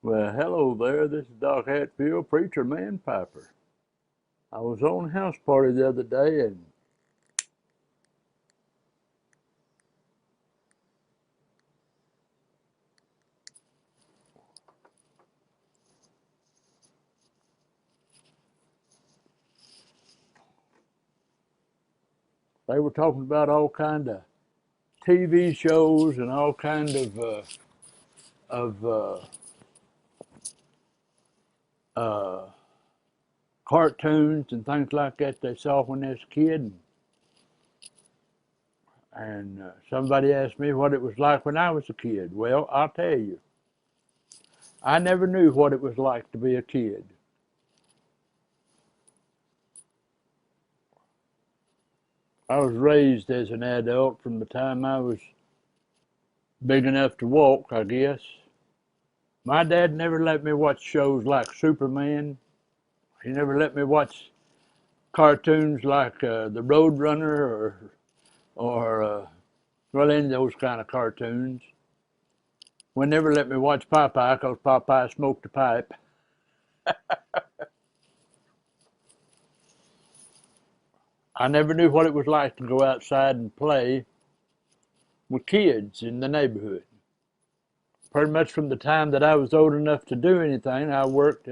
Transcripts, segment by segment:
Well, hello there. This is Doc Hatfield, Preacher Man Piper. I was on a house party the other day and they were talking about all kind of TV shows and all kind of uh, cartoons and things like that they saw when they was a kid. And somebody asked me what it was like when I was a kid. Well, I'll tell you, I never knew what it was like to be a kid. I was raised as an adult from the time I was big enough to walk, I guess. My dad never let me watch shows like Superman. He never let me watch cartoons like the Roadrunner or well, any of those kind of cartoons. We never let me watch Popeye because Popeye smoked a pipe. I never knew what it was like to go outside and play with kids in the neighborhood. Pretty much from the time that I was old enough to do anything, I worked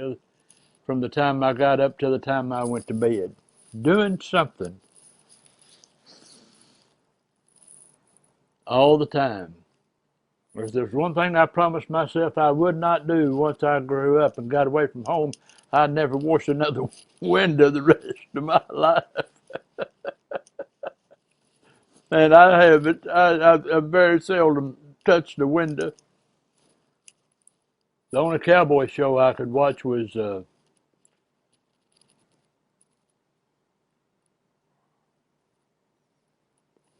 from the time I got up till the time I went to bed, doing something all the time. If there's one thing I promised myself I would not do once I grew up and got away from home, I'd never wash another window the rest of my life. And I haven't. I very seldom touched the window. The only cowboy show I could watch was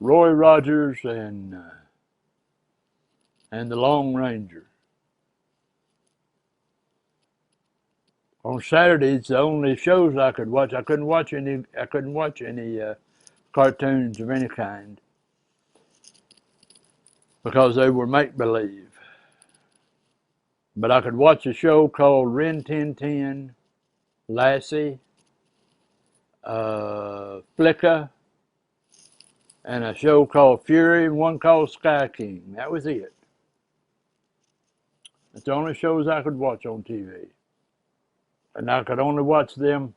Roy Rogers and the Lone Ranger. On Saturdays, the only shows I could watch, I couldn't watch any. I couldn't watch any cartoons of any kind because they were make believe. But I could watch a show called Rin Tin Tin, Lassie, Flicka, and a show called Fury and one called Sky King. That was it. That's the only shows I could watch on TV. And I could only watch them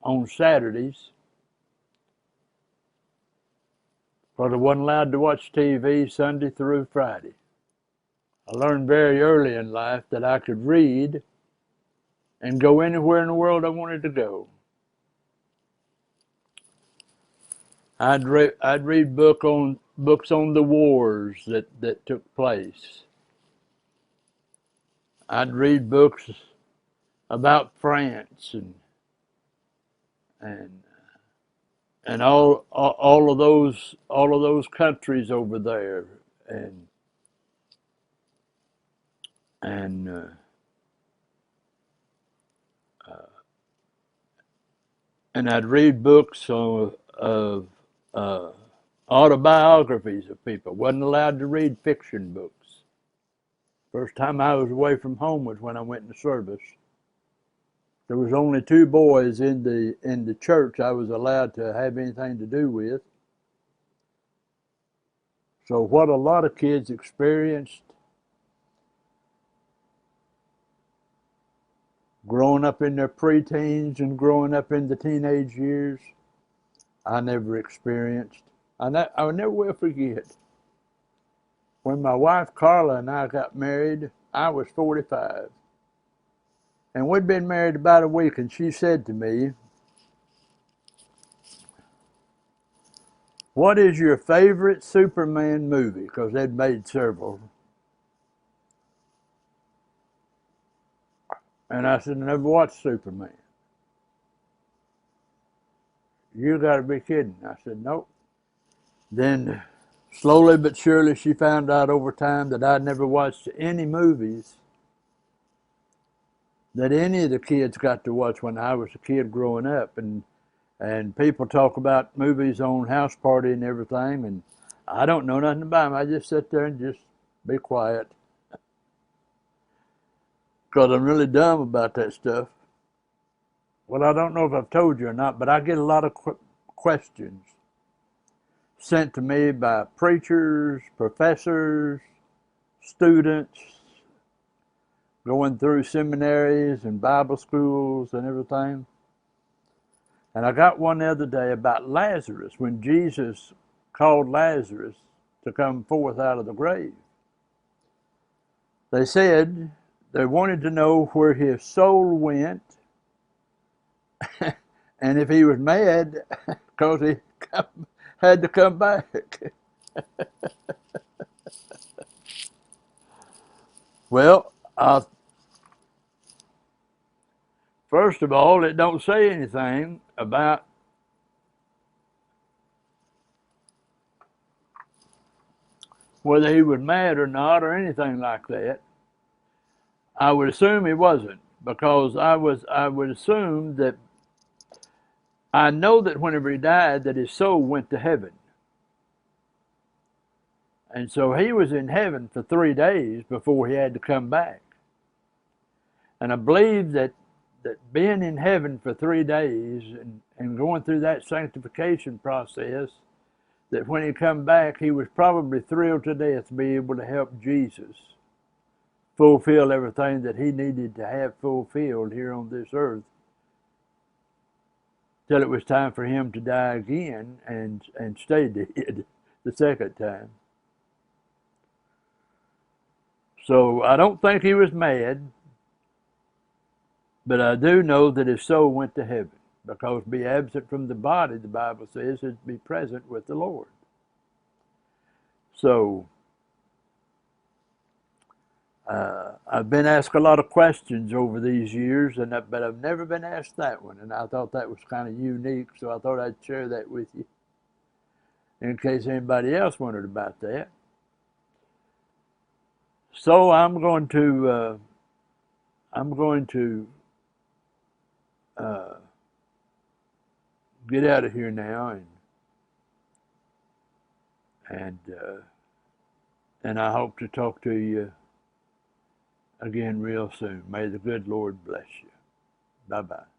on Saturdays because I wasn't allowed to watch TV Sunday through Friday. I learned very early in life that I could read and go anywhere in the world I wanted to go. I'd read books on the wars that took place. I'd read books about France and and all of those countries over there and and uh, and I'd read books of uh, autobiographies of people. Wasn't allowed to read fiction books. First time I was away from home was when I went into service. There was only two boys in the church I was allowed to have anything to do with. So what a lot of kids experienced growing up in their preteens and growing up in the teenage years, I never experienced. I never will forget. When my wife Carla and I got married, I was 45. And we'd been married about a week, and she said to me, "What is your favorite Superman movie?" Because they'd made several. And I said, "I never watched Superman." "You got to be kidding." I said, "Nope." Then, slowly but surely, she found out over time that I'd never watched any movies that any of the kids got to watch when I was a kid growing up. And people talk about movies on House Party and everything, and I don't know nothing about them. I just sit there and just be quiet. because I'm really dumb about that stuff. Well, I don't know if I've told you or not, but I get a lot of questions sent to me by preachers, professors, students going through seminaries and Bible schools and everything. And I got one the other day about Lazarus, when Jesus called Lazarus to come forth out of the grave. They said they wanted to know where his soul went and if he was mad because he had to come back. Well, first of all, it don't say anything about whether he was mad or not or anything like that. I would assume he wasn't, because I would assume that I know that whenever he died that his soul went to heaven. And so he was in heaven for 3 days before he had to come back. And I believe that being in heaven for 3 days and going through that sanctification process, that when he come back, he was probably thrilled to death to be able to help Jesus fulfill everything that he needed to have fulfilled here on this earth, till it was time for him to die again and stay dead the second time. So I don't think he was mad, but I do know that his soul went to heaven, because be absent from the body, the Bible says, is to be present with the Lord. So I've been asked a lot of questions over these years, but I've never been asked that one, and I thought that was kind of unique, so I thought I'd share that with you in case anybody else wondered about that. So I'm going to get out of here now, and I hope to talk to you again real soon. May the good Lord bless you. Bye-bye.